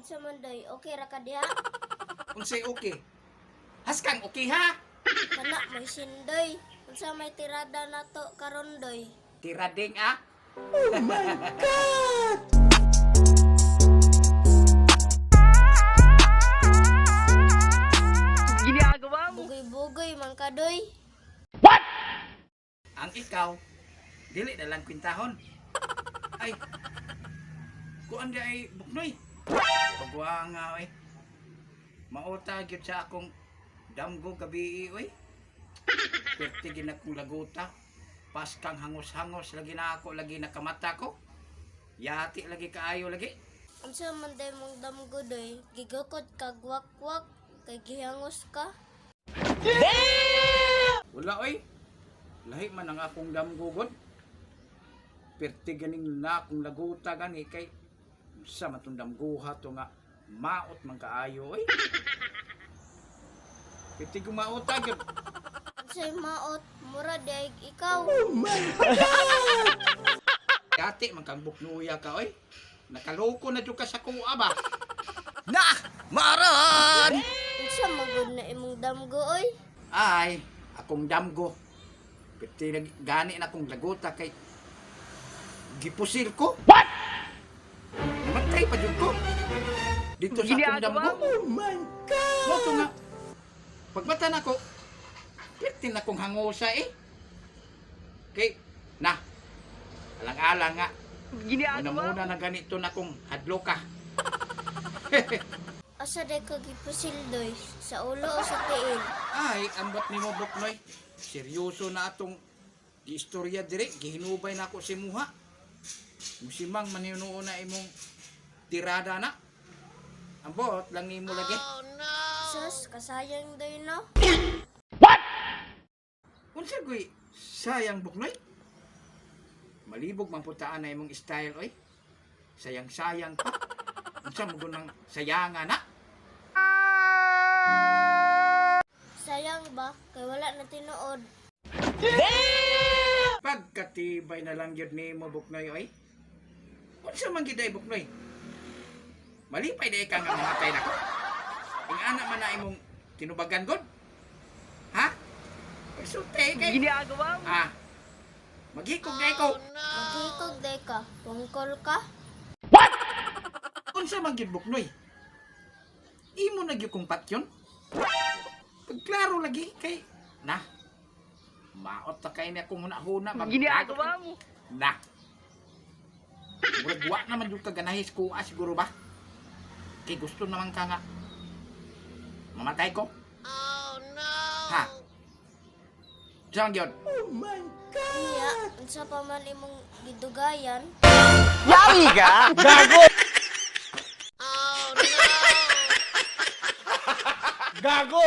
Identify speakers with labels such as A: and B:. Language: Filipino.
A: Unsa man day? Okay ra ka diha?
B: Unsay okay? Haskang okay ha?
A: Kana may sindoy. Unsa may tirada nato karon doy?
B: Tirading ah.
C: Ginagawa mo.
A: Bugoy-bugoy man ka doy.
B: Ang ikaw, dili na lang kwintahon. Ay, kuan di ay buknoy. Pagwa nga oy. Mauta gyud sa akong damgo gabi oy. Pertigin akong laguta. Paskang hangos-hangos lagi na ako, lagi nakamata ko. Yati lagi kaayo lagi.
A: Unsa man day mong damgo doy? Gigukod ka gwak-gwak kay gihangos ka.
B: Wala oy. Lahi man ang akong damgugod. Perti ganing na akong laguta gani kay sa matong damguha to nga maot man kaayo oy. Perti gumaot agad.
A: Unsay maot? Mura day ikaw.
B: Dati man kang buknuya ka oy. Nakaloko na jud ka sa kuha ba? Maran!
A: Unsa magud na imong damgo oy?
B: Ay, akong damgo. Perti gani na akong laguta kay gipusil ko. What? Namatay pa jud ko. Dito sa akong damgo.
C: Oh
B: my God! Moto nga. Pagmata na ko, perti na akong hangosa eh. Kay, na, alang-alang nga.
C: Ginagawa
B: Muna na ganito na akong hadloka.
A: Asa day ka gipusil doy? Sa ulo o sa tiil?
B: Ay, ambot ni mo buknoy. Seryoso na atong istorya dire. Gihinubay na ako si Muha. Musimang maninuo na imong tirada na. Ambot lang nimo lagi.
A: Sus, kasayang doy no?
B: Unsa goy sayang buknoy? Malibog man putaan na imong style oy. Sayang-sayang pa. Unsa mo gunang sayangan na?
A: Sayang ba? Kay wala na tinuod.
B: Pagkatibay na lang yun ni mo buknoy oy. Unsa man gid ay buknoy? Malipay na ika nga mamatay na ko. Ing anak man na imong tinubagan god. Ha? Pagsulti kay.
C: Ginagawa mo.
B: Ah. Maghikog na ikaw.
A: Maghikog day ka. Tungkol ka?
B: Unsa man gid buknoy? Imo na gyud kong patyon. Pagklaro lagi kay na. Maot ta kay ni akong huna-huna.
C: Ginagawa mo.
B: Na. Murag wa naman yung kaganahis ko siguro ba? Kay gusto naman ka nga mamatay ko. Oh no! Ha? Saan yun?
A: Iya, unsa pa man imong gidugayan?
C: Yari ka? Gago!
B: Gago!